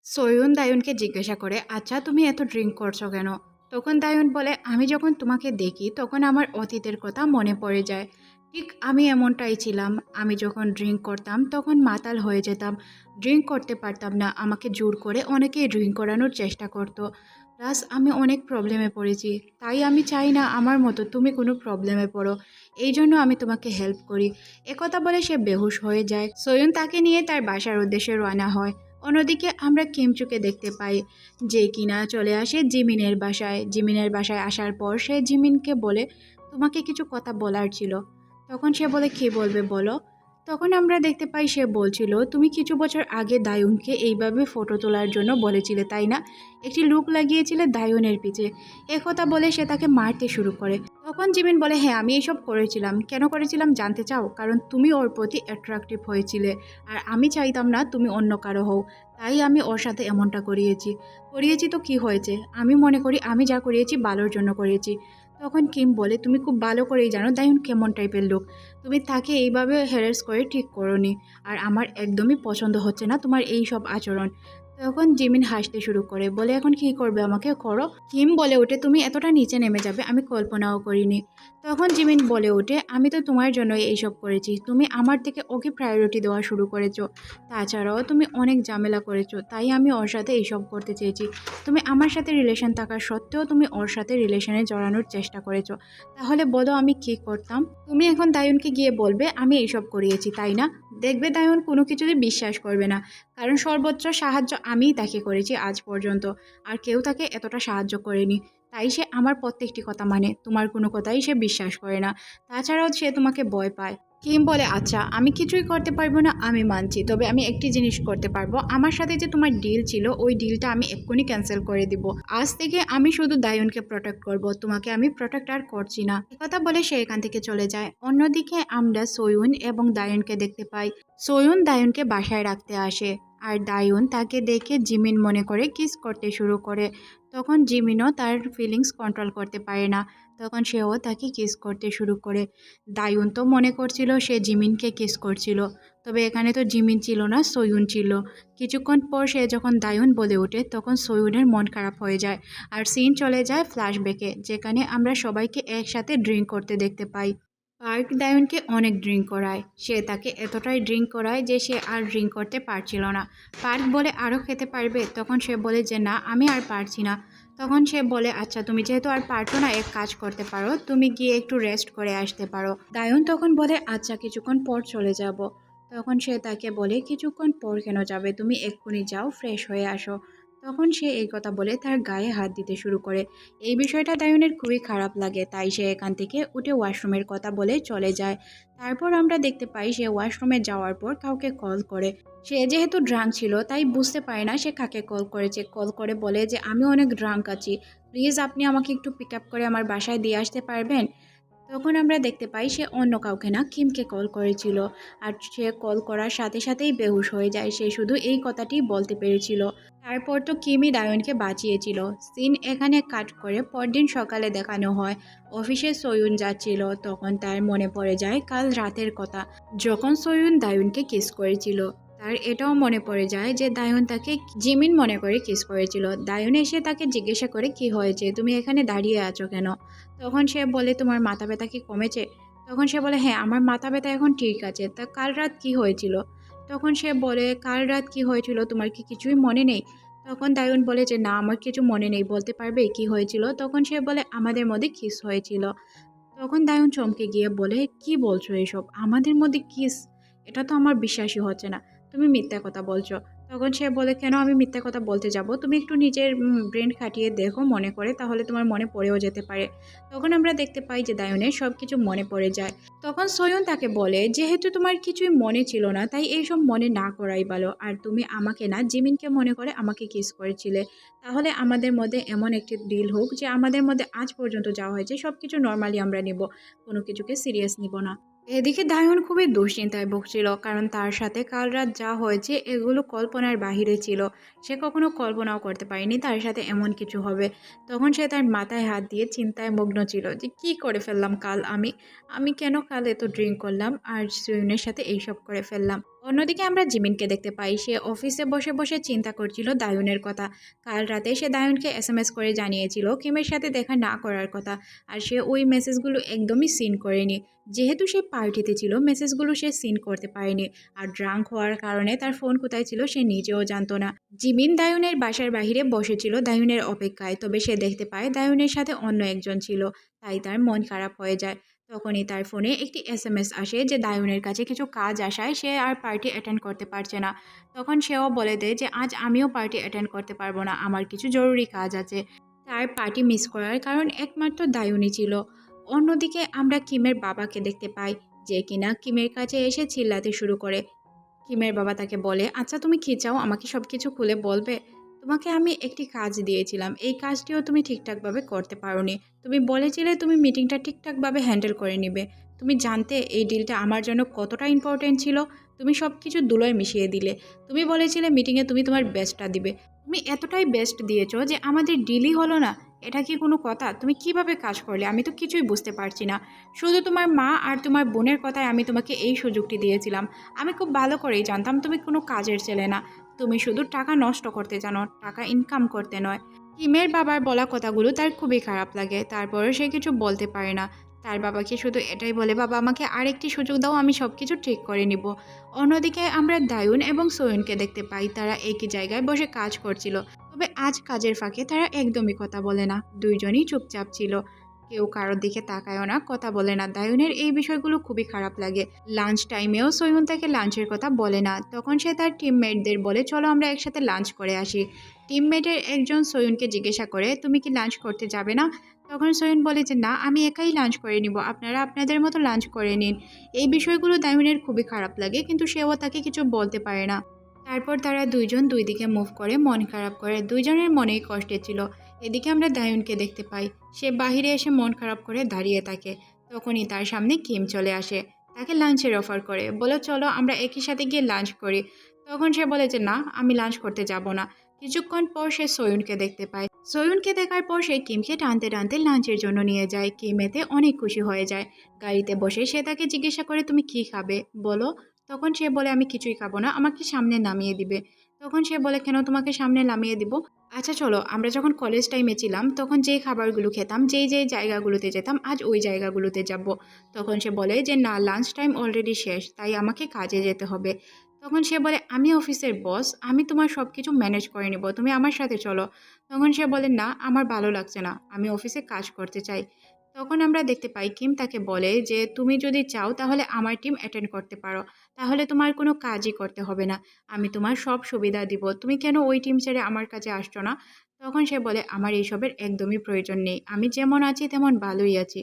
সয়ুন দায়ুনকে জিজ্ঞাসা করে, আচ্ছা তুমি এত ড্রিঙ্ক করছো কেন? তখন দায়ুন বলে, আমি যখন তোমাকে দেখি তখন আমার অতীতের কথা মনে পড়ে যায়। ঠিক আমি এমনটাই ছিলাম। আমি যখন ড্রিঙ্ক করতাম তখন মাতাল হয়ে যেতাম। ড্রিঙ্ক করতে পারতাম না, আমাকে জোর করে অনেকেই ড্রিঙ্ক করানোর চেষ্টা করতো। প্লাস আমি অনেক প্রবলেমে পড়েছি। তাই আমি চাই না আমার মতো তুমি কোনো প্রবলেমে পড়ো। এই জন্য আমি তোমাকে হেল্প করি। একথা বলে সে বেহুশ হয়ে যায়। সয়ুন তাকে নিয়ে তার বাসার উদ্দেশ্যে রওনা হয়। অন্যদিকে আমরা কিমচুকে দেখতে পাই, যে কিনা চলে আসে জিমিনের বাসায়। জিমিনের বাসায় আসার পর সে জিমিনকে বলে, তোমাকে কিছু কথা বলার ছিল। তখন সে বলে, কি বলবে বলো। তখন আমরা দেখতে পাই সে বলছিল, তুমি কিছু বছর আগে দায়ুনকে এইভাবে ফটো তোলার জন্য বলেছিলে তাই না? একটি লুক লাগিয়েছিলে দায়ুনের পিছে। একথা বলে সে তাকে মারতে শুরু করে। তখন জিমিন বলে, হ্যাঁ আমি এইসব করেছিলাম। কেন করেছিলাম জানতে চাও? কারণ তুমি ওর প্রতি অ্যাট্রাকটিভ হয়েছিলে, আর আমি চাইতাম না তুমি অন্য কারো হও। তাই আমি ওর সাথে এমনটা করিয়েছি। করিয়েছি তো কি হয়েছে? আমি মনে করি আমি যা করিয়েছি ভালোর জন্য করিয়েছি। তখন কিম বলে, তুমি খুব ভালো করেই জানো দায়ুন কেমন টাইপের লোক। তুমি তাকে এইভাবে হ্যারাস করে ঠিক করোনি। আর আমার একদমই পছন্দ হচ্ছে না তোমার এই সব আচরণ। তখন জিমিন হাসতে শুরু করে, বলে এখন কি করবে আমাকে করো। কিম বলে ওঠে, তুমি এতটা নিচে নেমে যাবে আমি কল্পনাও করিনি। তখন জিমিন বলে ওঠে, আমি তো তোমার জন্যই এইসব করেছি। তুমি আমার থেকে ওকে প্রায়োরিটি দেওয়া শুরু করেছো। তাছাড়াও তুমি অনেক ঝামেলা করেছো, তাই আমি ওর সাথে এইসব করতে চেয়েছি। তুমি আমার সাথে রিলেশন থাকা সত্ত্বেও তুমি ওর সাথে রিলেশনে জড়ানোর চেষ্টা করেছো। তাহলে বলো আমি কি করতাম? তুমি এখন দায়ুনকে গিয়ে বলবে আমি এইসব করিয়েছি, তাই না? দেখবে দায়ুন কোনো কিছুতে বিশ্বাস করবে না। কারণ সর্বোচ্চ সাহায্য আমিই তাকে করেছি আজ পর্যন্ত। আর কেউ তাকে এতটা সাহায্য করেনি। তাই সে আমার প্রত্যেকটি কথা মানে, তোমার কোনো কথাই সে বিশ্বাস করে না। তাছাড়াও সে তোমাকে ভয় পায়। কিম বলে, আচ্ছা আমি কিছুই করতে পারবো না আমি মানছি, তবে আমি একটি জিনিস করতে পারবো। আমার সাথে যে তোমার ডিল ছিল ওই ডিলটা আমি এক্ষুনি ক্যান্সেল করে দিব। আজ থেকে আমি শুধু দায়ুনকে প্রোটেক্ট করব, তোমাকে আমি প্রোটেক্ট আর করছি না। একথা বলে সে এখান থেকে চলে যায়। অন্যদিকে আমরা সয়ুন এবং দায়ুনকে দেখতে পাই। সয়ুন দায়ুনকে বাসায় রাখতে আসে। আর দায়ুন তাকে দেখে জিমিন মনে করে কিস করতে শুরু করে। তখন জিমিনও তার ফিলিংস কন্ট্রোল করতে পারে না। তখন সেও তাকে কিস করতে শুরু করে। দায়ুন তো মনে করছিল সে জিমিনকে কিস করছিল, তবে এখানে তো জিমিন ছিল না, সয়ুন ছিল। কিছুক্ষণ পর সে যখন দায়ুন বলে ওঠে তখন সয়ুনের মন খারাপ হয়ে যায়। আর সিন চলে যায় ফ্ল্যাশব্যাকে, যেখানে আমরা সবাইকে একসাথে ড্রিঙ্ক করতে দেখতে পাই। পার্ক দায়ুনকে অনেক ড্রিঙ্ক করায়। সে তাকে এতটাই ড্রিঙ্ক করায় যে সে আর ড্রিঙ্ক করতে পারছিল না। পার্ক বলে, আরও খেতে পারবে? তখন সে বলে যে না আমি আর পারছি না। তখন সে বলে, আচ্ছা তুমি যেহেতু আর পারছো না এক কাজ করতে পারো, তুমি গিয়ে একটু রেস্ট করে আসতে পারো। দায়ুন তখন বলে, আচ্ছা কিছুক্ষণ পর চলে যাব। তখন সে তাকে বলে, কিছুক্ষণ পর কেন যাবে, তুমি এক্ষুনি যাও ফ্রেশ হয়ে আসো। তখন সে এই কথা বলে তার গায়ে হাত দিতে শুরু করে। এই বিষয়টা দায়ুনের খুবই খারাপ লাগে, তাই সে এখান থেকে উঠে ওয়াশরুমের কথা বলে চলে যায়। তারপর আমরা দেখতে পাই সে ওয়াশরুমে যাওয়ার পর কাউকে কল করে। সে যেহেতু ড্রাঙ্ক ছিল তাই বুঝতে পারে না সে কাকে কল করেছে। কল করে বলে যে আমি অনেক ড্রাঙ্ক আছি, প্লিজ আপনি আমাকে একটু পিক আপ করে আমার বাসায় দিয়ে আসতে পারবেন? তখন আমরা দেখতে পাই সে অন্য কাউকে না কিমকে কল করেছিল। আর সে কল করার সাথে সাথেই বেহুশ হয়ে যায়। সে শুধু এই কথাটি বলতে পেরেছিল। তারপর তো কিমই দায়নকে বাঁচিয়েছিল। সিন এখানে কাট করে পরদিন সকালে দেখানো হয় অফিসে সয়ুন যাচ্ছিল। তখন তার মনে পড়ে যায় কাল রাতের কথা, যখন সয়ুন দায়ুনকে কিস করেছিল। তার এটাও মনে পড়ে যায় যে দায়ুন তাকে জিমিন মনে করে কিস করেছিল। দায়ুন এসে তাকে জিজ্ঞাসা করে, কি হয়েছে, তুমি এখানে দাঁড়িয়ে আছো কেন? তখন সে বলে, তোমার মাথা ব্যথা কি কমেছে? তখন সে বলে, হ্যাঁ আমার মাথা ব্যথা এখন ঠিক আছে। তা কাল রাত কি হয়েছিল? তখন সে বলে, কাল রাত কি হয়েছিল তোমার কি কিছুই মনে নেই? তখন দায়ুন বলে যে না আমার কিছু মনে নেই, বলতে পারবে কি হয়েছিল? তখন সে বলে, আমাদের মধ্যে কিস হয়েছিল। তখন দায়ুন চমকে গিয়ে বলে, কি বলছো এসব, আমাদের মধ্যে কিস? এটা তো আমার বিশ্বাসই হচ্ছে না, তুমি মিথ্যা কথা বলছো। তখন সে বলে, কেন আমি মিথ্যা কথা বলতে যাব? তুমি একটু নিজের ব্রেন খাটিয়ে দেখো মনে করে, তাহলে তোমার মনে পড়েও যেতে পারে। তখন আমরা দেখতে পাই যে দায়ুনের সব কিছু মনে পড়ে যায়। তখন সয়ন তাকে বলে, যেহেতু তোমার কিছুই মনে ছিল না তাই এইসব মনে না করাই ভালো। আর তুমি আমাকে না জিমিনকে মনে করে আমাকে কিস করেছিলে। তাহলে আমাদের মধ্যে এমন একটি ডিল হোক যে আমাদের মধ্যে আজ পর্যন্ত যাওয়া হয়েছে সব কিছু নর্মালি আমরা নিব, কোনো কিছুকে সিরিয়াস নিব না। এদিকে দায়ন খুবই দুশ্চিন্তায় ভুগছিল, কারণ তার সাথে কাল রাত যা হয়েছে এগুলো কল্পনার বাহিরে ছিল। সে কখনো কল্পনাও করতে পারেনি তার সাথে এমন কিছু হবে। তখন সে তার মাথায় হাত দিয়ে চিন্তায় মগ্ন ছিল যে কি করে ফেললাম কাল আমি। আমি কেন কাল এত ড্রিঙ্ক করলাম আর সুইনের সাথে এইসব করে ফেললাম। অন্যদিকে আমরা জিমিনকে দেখতে পাই, সে অফিসে বসে বসে চিন্তা করছিল দায়ুনের কথা। কাল রাতে সে দায়ুনকে এসএমএস করে জানিয়েছিল কিমের সাথে দেখা না করার কথা, আর সে ওই মেসেজগুলো একদমই সিন করেনি। যেহেতু সে পার্টিতে ছিল, মেসেজগুলো সে সিন করতে পারেনি, আর ড্রাঙ্ক হওয়ার কারণে তার ফোন কোথায় ছিল সে নিজেও জানতো না। জিমিন দায়ুনের বাসার বাহিরে বসেছিল দায়ুনের অপেক্ষায়, তবে সে দেখতে পায় দায়ুনের সাথে অন্য একজন ছিল, তাই তার মন খারাপ হয়ে যায়। তখনই তার ফোনে একটি এসএমএস আসে যে দায়ুনের কাছে কিছু কাজ আসায় সে আর পার্টি অ্যাটেন্ড করতে পারছে না। তখন সেও বলে দেয় যে আজ আমিও পার্টি অ্যাটেন্ড করতে পারবো না, আমার কিছু জরুরি কাজ আছে। তার পার্টি মিস করার কারণ একমাত্র দায়ুনই ছিল। অন্যদিকে আমরা কিমের বাবাকে দেখতে পাই, যে কিনা কিমের কাছে এসে চিল্লাতে শুরু করে। কিমের বাবা তাকে বলে, আচ্ছা তুমি কী চাও, আমাকে সব কিছু খুলে বলবে? তোমাকে আমি একটি কাজ দিয়েছিলাম, এই কাজটিও তুমি ঠিকঠাকভাবে করতে পারোনি। তুমি বলেছিলে তুমি মিটিংটা ঠিকঠাকভাবে হ্যান্ডেল করে নিবে। তুমি জানতে এই ডিলটা আমার জন্য কতটা ইম্পর্টেন্ট ছিল। তুমি সব কিছু ধুলোয় মিশিয়ে দিলে। তুমি বলেছিলে মিটিংয়ে তুমি তোমার বেস্টটা দিবে। তুমি এতটাই বেস্ট দিয়েছো যে আমাদের ডিলই হলো না। এটা কি কোনো কথা? তুমি কিভাবে কাজ করলে আমি তো কিছুই বুঝতে পারছি না। শুধু তোমার মা আর তোমার বোনের কথায় আমি তোমাকে এই সুযোগটি দিয়েছিলাম। আমি খুব ভালো করেই জানতাম তুমি কোনো কাজের ছেলে না। তুমি শুধু টাকা নষ্ট করতে জানো, টাকা ইনকাম করতে নয়। কিমের বাবার বলা কথাগুলো তার খুবই খারাপ লাগে, তারপরেও সে কিছু বলতে পারে না। তার বাবাকে শুধু এটাই বলে, বাবা আমাকে আরেকটি সুযোগ দাও, আমি সব কিছু ঠিক করে নিব। অন্যদিকে আমরা দায়ুন এবং সোয়নকে দেখতে পাই, তারা একই জায়গায় বসে কাজ করছিল। তবে আজ কাজের ফাঁকে তারা একদমই কথা বলে না, দুইজনই চুপচাপ ছিল। কেউ কারোর দিকে তাকায়ও না, কথা বলে না। দায়ুনের এই বিষয়গুলো খুবই খারাপ লাগে। লাঞ্চ টাইমেও সোয়ুন তাকে লাঞ্চের কথা বলে না। তখন সে তার টিমমেটদের বলে, চলো আমরা একসাথে লাঞ্চ করে আসি। টিমমেটের একজন সোয়ুনকে জিজ্ঞাসা করে, তুমি কি লাঞ্চ করতে যাবে না? তখন সোয়ুন বলে যে না, আমি একাই লাঞ্চ করে নিব, আপনারা আপনাদের মতো লাঞ্চ করে নিন। এই বিষয়গুলো দায়ুনের খুবই খারাপ লাগে, কিন্তু সেও তাকে কিছু বলতে পারে না। তারপর তারা দুইজন দুই দিকে মুভ করে মন খারাপ করে, দুইজনের মনেই কষ্টে ছিল। এদিকে আমরা দায়ুনকে দেখতে পাই, সে বাহিরে এসে মন খারাপ করে দাঁড়িয়ে থাকে। তখনই তার সামনে কিম চলে আসে, তাকে লাঞ্চের অফার করে, বলে চলো আমরা একই সাথে গিয়ে লাঞ্চ করি। তখন সে বলে যে না, আমি লাঞ্চ করতে যাব না। কিছুক্ষণ পর সে সোয়ুনকে দেখতে পায়। সোয়ুনকে দেখার পর সে কিমকে টানতে টানতে লাঞ্চের জন্য নিয়ে যায়। কিম এতে অনেক খুশি হয়ে যায়। গাড়িতে বসে সে তাকে জিজ্ঞাসা করে, তুমি কি খাবে বলো? তখন সে বলে, আমি কিছুই খাবো না, আমাকে সামনে নামিয়ে দিবে। তখন সে বলে, কেন তোমাকে সামনে নামিয়ে দিব? আচ্ছা চলো, আমরা যখন কলেজ টাইমে ছিলাম তখন যেই খাবারগুলো খেতাম, যেই যেই জায়গাগুলোতে যেতাম, আজ ওই জায়গাগুলোতে যাব। তখন সে বলে যে না, লাঞ্চ টাইম অলরেডি শেষ, তাই আমাকে কাজে যেতে হবে। তখন সে বলে, আমি অফিসের বস, আমি তোমার সব কিছু ম্যানেজ করে নেব, তুমি আমার সাথে চলো। তখন সে বলে, না আমার ভালো লাগছে না, আমি অফিসে কাজ করতে চাই। তখন আমরা দেখতে পাই কিম তাকে বলে যে তুমি যদি চাও তাহলে আমার টিম অ্যাটেন্ড করতে পারো, তাহলে তোমার কোনো কাজই করতে হবে না, আমি তোমার সব সুবিধা দিব, তুমি কেন ওই টিম ছেড়ে আমার কাছে আসছো না? তখন সে বলে, আমার এইসবের একদমই প্রয়োজন নেই, আমি যেমন আছি তেমন ভালোই আছি।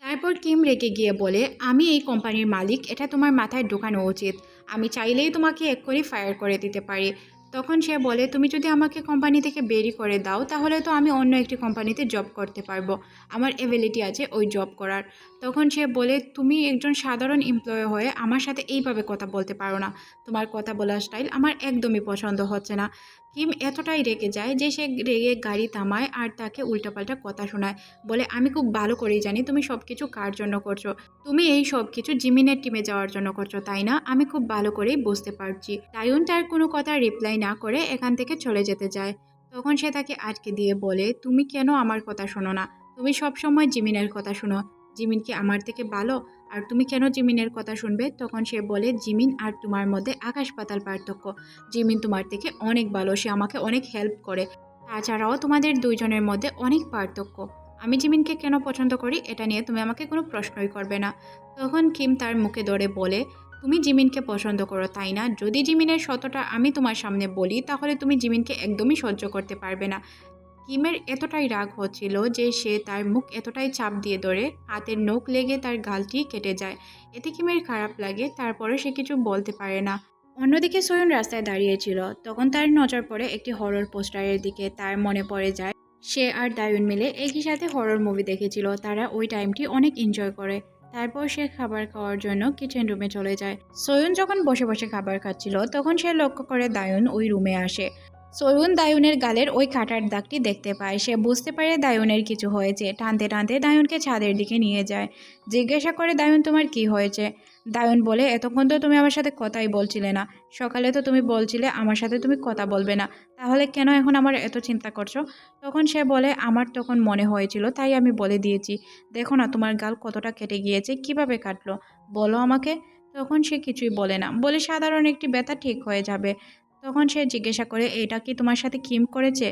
তারপর কিম রেগে গিয়ে বলে, আমি এই কোম্পানির মালিক, এটা তোমার মাথায় ঢোকানো উচিত, আমি চাইলেই তোমাকে এক্ষুনি ফায়ার করে দিতে পারি। তখন সে বলে, তুমি যদি আমাকে কোম্পানি থেকে বেরি করে দাও তাহলে তো আমি অন্য একটি কোম্পানিতে জব করতে পারবো, আমার এবিলিটি আছে ওই জব করার। তখন সে বলে, তুমি একজন সাধারণ এমপ্লয়ি হয়ে আমার সাথে এইভাবে কথা বলতে পারো না, তোমার কথা বলার স্টাইল আমার একদমই পছন্দ হচ্ছে না। কিম এতটাই রেগে যায় যে সে রেগে গাড়ি থামায় আর তাকে উল্টাপাল্টা কথা শোনায়, বলে, আমি খুব ভালো করেই জানি তুমি সব কিছু কার জন্য করছো, তুমি এই সব কিছু জিমিনের টিমে যাওয়ার জন্য করছো তাই না? আমি খুব ভালো করেই বুঝতে পারছি। তাইউন তার কোনো কথা রিপ্লাই না করে এখান থেকে চলে যেতে যায়। তখন সে তাকে আটকে দিয়ে বলে, তুমি কেন আমার কথা শোনো না? তুমি সব সময় জিমিনের কথা শোনো, জিমিন কি আমার থেকে ভালো? আর তুমি কেন জিমিনের কথা শুনবে? তখন সে বলে, জিমিন আর তোমার মধ্যে আকাশ পাতাল পার্থক্য, জিমিন তোমার থেকে অনেক ভালো, সে আমাকে অনেক হেল্প করে, তাছাড়াও তোমাদের দুইজনের মধ্যে অনেক পার্থক্য। আমি জিমিনকে কেন পছন্দ করি এটা নিয়ে তুমি আমাকে কোনো প্রশ্নই করবে না। তখন কিম তার মুখে ধরে বলে, তুমি জিমিনকে পছন্দ করো তাই না? যদি জিমিনের সততা আমি তোমার সামনে বলি তাহলে তুমি জিমিনকে একদমই সহ্য করতে পারবে না। কিমের এতটাই রাগ হচ্ছিল যে সে তার মুখ এতটাই চাপ দিয়ে ধরে, হাতের নখ লেগে তার গালটি কেটে যায়। এতে কিমের খারাপ লাগে, তারপরে সে কিছু বলতে পারে না। অন্যদিকে সোয়ন রাস্তায় দাঁড়িয়েছিল, তখন তার নজর পড়ে একটি হরর পোস্টারের দিকে। তার মনে পড়ে যায় সে আর দায়ুন মিলে একই সাথে হরর মুভি দেখেছিল, তারা ওই টাইমটি অনেক এনজয় করে। তারপর সে খাবার খাওয়ার জন্য কিচেন রুমে চলে যায়। সোয়ন যখন বসে বসে খাবার খাচ্ছিল তখন সে লক্ষ্য করে দায়ুন ওই রুমে আসে। সোয়ুন দায়ুনের গালের ওই কাটার দাগটি দেখতে পায়, সে বুঝতে পারে দায়ুনের কিছু হয়েছে। টানতে টানতে দায়ুনকে ছাদের দিকে নিয়ে যায়, জিজ্ঞাসা করে, দায়ুন তোমার কি হয়েছে? দায়ন বলে এতক্ষণ তো তুমি আমার সাথে কথাই বলছিলে না, সকালে তো তুমি বলছিলে আমার সাথে তুমি কথা বলবে না, তাহলে কেন এখন আমার এত চিন্তা করছো? তখন সে বলে আমার তখন মনে হয়েছিল তাই আমি বলে দিয়েছি। দেখো না তোমার গাল কতটা কেটে গিয়েছে, কিভাবে কাটলো বলো আমাকে। তখন সে কিছুই বলে না, বলে সাধারণ একটি ব্যথা ঠিক হয়ে যাবে। তখন সে জিজ্ঞাসা করে এটা কি তোমার সাথে কিম করেছে?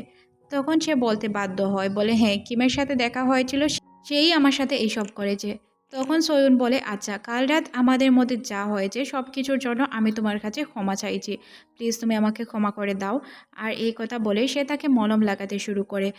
তখন সে বলতে বাধ্য হয়, বলে হ্যাঁ কিমের সাথে দেখা হয়েছিল, সেই আমার সাথে এইসব করেছে। তখন সয়ুন বলে আচ্ছা কাল রাত আমাদের মধ্যে যা হয়েছে সব কিছুর জন্য আমি তোমার কাছে ক্ষমা চাইছি, প্লিজ তুমি আমাকে ক্ষমা করে দাও। আর এই কথা বলে সে তাকে মলম লাগাতে শুরু করে।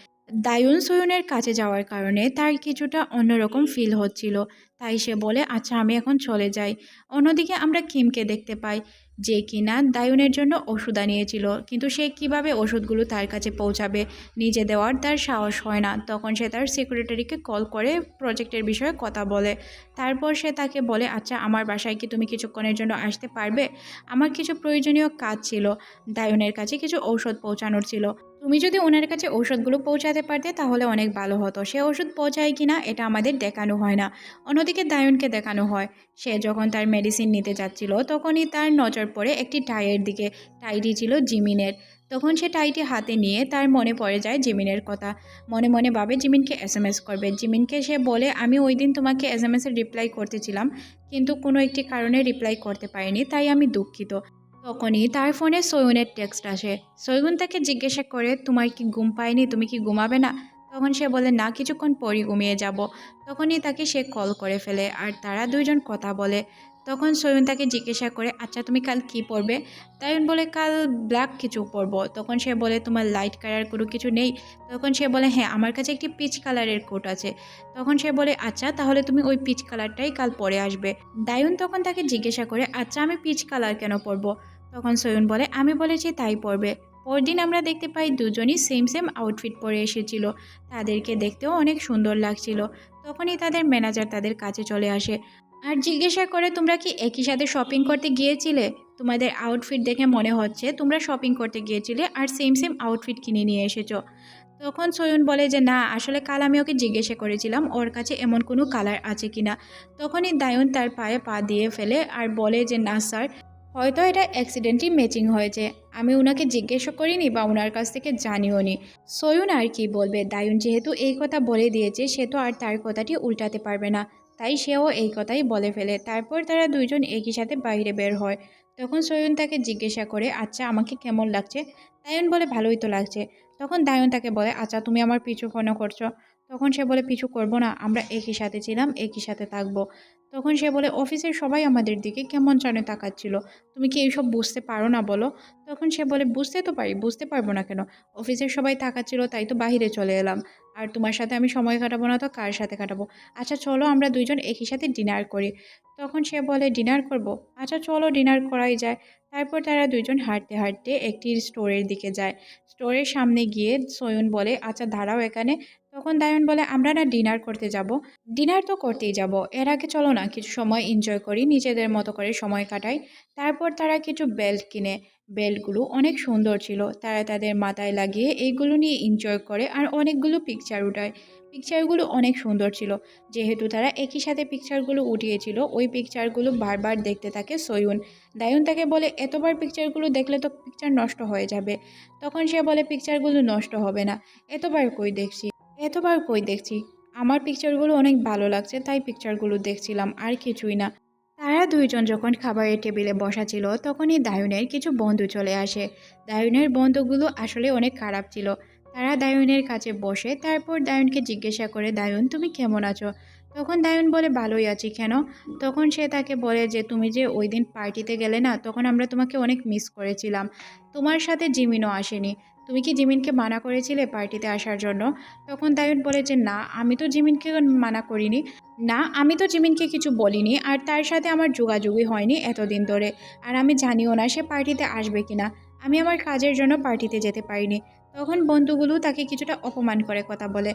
দায়ুন সয়ুনের কাছে যাওয়ার কারণে তার কিছুটা অন্যরকম ফিল হচ্ছিল, তাই সে বলে আচ্ছা আমি এখন চলে যাই। অন্যদিকে আমরা কিমকে দেখতে পাই, যে কিনা দায়ুনের জন্য ওষুধ আনিয়েছিল, কিন্তু সে কিভাবে ওষুধগুলো তার কাছে পৌঁছাবে নিজে দেওয়ার তার সাহস হয় না। তখন সে তার সেক্রেটারিকে কল করে প্রজেক্টের বিষয়ে কথা বলে। তারপর সে তাকে বলে আচ্ছা আমার বাসায় কি তুমি কিছুক্ষণের জন্য আসতে পারবে, আমার কিছু প্রয়োজনীয় কাজ ছিল, দায়ুনের কাছে কিছু ঔষধ পৌঁছানোর ছিল, তুমি যদি ওনার কাছে ঔষধগুলো পৌঁছাতে পারতে তাহলে অনেক ভালো হতো। সে ওষুধ পৌঁছায় কিনা এটা আমাদের দেখানো হয় না, অন্যদিকে দায়ুনকে দেখানো হয়। সে যখন তার মেডিসিন নিতে যাচ্ছিল তখনই তার নজর পড়ে একটি টাইয়ের দিকে। টাইটি ছিল জিমিনের। তখন সে টাইটি হাতে নিয়ে তার মনে পড়ে যায় জিমিনের কথা। মনে মনে ভাবে জিমিনকে এসএমএস করবে। জিমিনকে সে বলে আমি ওই দিন তোমাকে এসএমএসের রিপ্লাই করতেছিলাম, কিন্তু কোনো একটি কারণে রিপ্লাই করতে পারিনি, তাই আমি দুঃখিত। তখনই তার ফোনে সয়ুনের টেক্সট আসে। সয়ুন তাকে জিজ্ঞাসা করে তোমার কি ঘুম পায়নি, তুমি কি ঘুমাবে না? তখন সে বলে না কিছুক্ষণ পরই ঘুমিয়ে যাব। তখনই তাকে সে কল করে ফেলে আর তারা দুইজন কথা বলে। তখন সয়ুন তাকে জিজ্ঞাসা করে আচ্ছা তুমি কাল কি পরবে? তাইন বলে কাল ব্ল্যাক কিছু পরবো। তখন সে বলে তোমার লাইট কালার কোনো কিছু নেই? তখন সে বলে হ্যাঁ আমার কাছে একটি পিচ কালারের কোট আছে। তখন সে বলে আচ্ছা তাহলে তুমি ওই পিচ কালারটাই কাল পরে আসবে। দায়ুন তখন তাকে জিজ্ঞাসা করে আচ্ছা আমি পিচ কালার কেন পরবো? তখন সয়ুন বলে আমি বলেছি তাই পরবে। পরদিন আমরা দেখতে পাই দুজনই সেম সেম আউটফিট পরে এসেছিল, তাদেরকে দেখতেও অনেক সুন্দর লাগছিল। তখনই তাদের ম্যানেজার তাদের কাছে চলে আসে আর জিজ্ঞাসা করে তোমরা কি একই সাথে শপিং করতে গিয়েছিলে? তোমাদের আউটফিট দেখে মনে হচ্ছে তোমরা শপিং করতে গিয়েছিলে আর সেম সেম আউটফিট কিনে নিয়ে এসেছো। তখন সয়ুন বলে যে না আসলে কাল আমি ওকে জিজ্ঞাসা করেছিলাম ওর কাছে এমন কোনো কালার আছে কিনা। তখনই দায়ুন তার পায়ে পা দিয়ে ফেলে আর বলে যে না স্যার, হয়তো এটা অ্যাক্সিডেন্টলি ম্যাচিং হয়েছে, আমি ওনাকে জিজ্ঞাসা করিনি বা ওনার কাছ থেকে জানিও নি। সয়ুন আর কি বলবে, দায়ুন যেহেতু এই কথা বলে দিয়েছে সে তো আর তার কথাটি উল্টাতে পারবে না, তাই সেও এই কথাই বলে ফেলে। তারপর তারা দুইজন একই সাথে বাইরে বের হয়। তখন সয়ুন তাকে জিজ্ঞাসা করে আচ্ছা আমাকে কেমন লাগছে? দায়ুন বলে ভালোই তো লাগছে। তখন দায়ুন তাকে বলে আচ্ছা তুমি আমার পিছু কেন করছো? তখন সে বলে পিছু করবো না, আমরা একই সাথে ছিলাম একই সাথে থাকবো। তখন সে বলে অফিসের সবাই আমাদের দিকে কেমন জানে তাকাচ্ছিল, তুমি কি এইসব বুঝতে পারো না বলো? তখন সে বলে বুঝতে তো পারি, বুঝতে পারবো না কেন? অফিসের সবাই তাকাচ্ছিল তাই তো বাইরে চলে এলাম। আর তোমার সাথে আমি সময় কাটাবো না তো কার সাথে কাটাবো? আচ্ছা চলো আমরা দুইজন একই সাথে ডিনার করি। তখন সে বলে ডিনার করব? আচ্ছা চলো ডিনার করাই যায়। তারপর তারা দুইজন হাঁটতে হাঁটতে একটি স্টোরের দিকে যায়। স্টোরের সামনে গিয়ে সয়ুন বলে আচ্ছা দাঁড়াও এখানে। তখন দায়ন বলে আমরা না ডিনার করতে যাব। ডিনার তো করতেই যাব, এর আগে চলো না কিছু সময় এনজয় করি, নিজেদের মতো করে সময় কাটাই। তারপর তারা কিছু বেল্ট কিনে। বেল্টগুলো অনেক সুন্দর ছিল, তারা তাদের মাথায় লাগিয়ে এইগুলো নিয়ে এনজয় করে আর অনেকগুলো পিকচার উঠায়। পিকচারগুলো অনেক সুন্দর ছিল। যেহেতু তারা একই সাথে পিকচারগুলো উঠিয়েছিল ওই পিকচারগুলো বারবার দেখতে থাকে সয়ুন। দায়ুন তাকে বলে এতবার পিকচারগুলো দেখলে তো পিকচার নষ্ট হয়ে যাবে। তখন সে বলে পিকচারগুলো নষ্ট হবে না, এতবার কই দেখছি, এতবার কই দেখছি, আমার পিকচারগুলো অনেক ভালো লাগছে তাই পিকচারগুলো দেখছিলাম আর কিছুই না। তারা দুইজন যখন খাবারের টেবিলে বসা ছিল তখনই দায়ুনের কিছু বন্ধু চলে আসে। দায়ুনের বন্ধুগুলো আসলে অনেক খারাপ ছিল। তারা দায়ুনের কাছে বসে তারপর দায়ুনকে জিজ্ঞাসা করে দায়ুন তুমি কেমন আছো? তখন দায়ুন বলে ভালোই আছি, কেন? তখন সে তাকে বলে যে তুমি যে ওই দিন পার্টিতে গেলে না তখন আমরা তোমাকে অনেক মিস করেছিলাম, তোমার সাথে জিমিনও আসেনি, তুমি কি জিমিনকে মানা করেছিলে পার্টিতে আসার জন্য? তখন দায়ুন বলে যে না আমি তো জিমিনকে মানা করিনি, না আমি তো জিমিনকে কিছু বলিনি আর তার সাথে আমার যোগাযোগই হয়নি এতদিন ধরে, আর আমি জানিও না সে পার্টিতে আসবে কিনা, আমি আমার কাজের জন্য পার্টিতে যেতে পারিনি। তখন বন্ধুগুলো তাকে কিছুটা অপমান করে কথা বলে,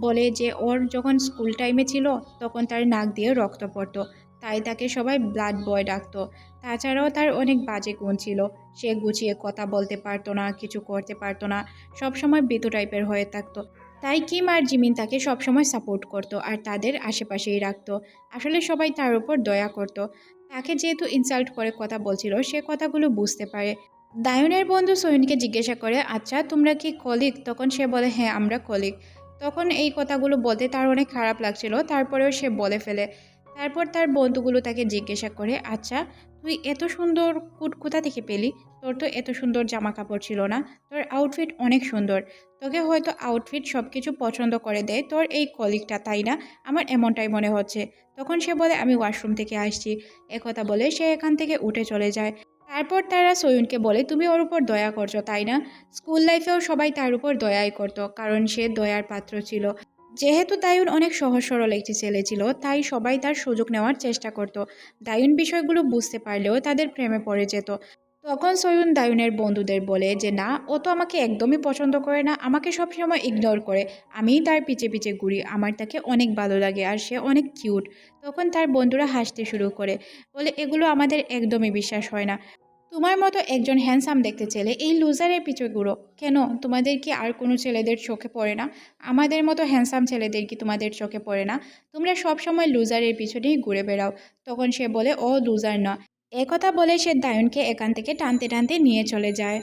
বলে যে ওর যখন স্কুল টাইমে ছিল তখন তার নাক দিয়ে রক্ত পড়তো, তাই তাকে সবাই ব্লাড বয় ডাকতো। তাছাড়াও তার অনেক বাজে গুণ ছিল, সে গুছিয়ে কথা বলতে পারতো না, কিছু করতে পারতো না, সবসময় ভীতু টাইপের হয়ে থাকতো। তাই কিম আর জিমিন তাকে সবসময় সাপোর্ট করতো আর তাদের আশেপাশেই রাখতো। আসলে সবাই তার উপর দয়া করতো। তাকে যেহেতু ইনসাল্ট করে কথা বলছিল, সে কথাগুলো বুঝতে পারে। দায়ুনের বন্ধু সোহিনকে জিজ্ঞাসা করে, আচ্ছা তোমরা কি কলিগ? তখন সে বলে, হ্যাঁ আমরা কলিগ। তখন এই কথাগুলো বলতে তার অনেক খারাপ লাগছিল, তারপরেও সে বলে ফেলে। তারপর তার বন্ধুগুলো তাকে জিজ্ঞাসা করে, আচ্ছা তুই এত সুন্দর কোট কোথা থেকে পেলি? তোর তো এত সুন্দর জামা কাপড় ছিল না, তোর আউটফিট অনেক সুন্দর। তোকে হয়তো আউটফিট সব কিছু পছন্দ করে দেয় তোর এই কলিগটা, তাই না? আমার এমনটাই মনে হচ্ছে। তখন সে বলে, আমি ওয়াশরুম থেকে আসছি। একথা বলে সে এখান থেকে উঠে চলে যায়। তারপর তারা সোয়ুনকে বলে, তুমি ওর উপর দয়া করছো তাই না? স্কুল লাইফেও সবাই তার উপর দয়াই করতো, কারণ সে দয়ার পাত্র ছিল। যেহেতু দায়ুন অনেক সহজ সরল একটি ছেলে ছিল, তাই সবাই তার সুযোগ নেওয়ার চেষ্টা করত। দায়ুন বিষয়গুলো বুঝতে পারলেও তাদের প্রেমে পড়ে যেত। তখন সয়ুন দায়ুনের বন্ধুদের বলে যে না, ও তো আমাকে একদমই পছন্দ করে না, আমাকে সবসময় ইগনোর করে। আমিই তার পিছে পিছে ঘুরি, আমার তাকে অনেক ভালো লাগে আর সে অনেক কিউট। তখন তার বন্ধুরা হাসতে শুরু করে, বলে এগুলো আমাদের একদমই বিশ্বাস হয় না। তোমার মতো একজন হ্যান্ডসাম দেখতে ছেলে এই লুজারের পিছু ঘুরো কেন? তোমাদের কি আর কোনো ছেলেদের চোখে পড়ে না? আমাদের মতো হ্যান্ডসাম ছেলেদের কি তোমাদের চোখে পড়ে না? তোমরা সব সময় লুজারের পিছনেই ঘুরে বেড়াও। তখন সে বলে, ও লুজার না। একথা বলে সে দায়ুনকে এখান থেকে টানতে টানতে নিয়ে চলে যায়।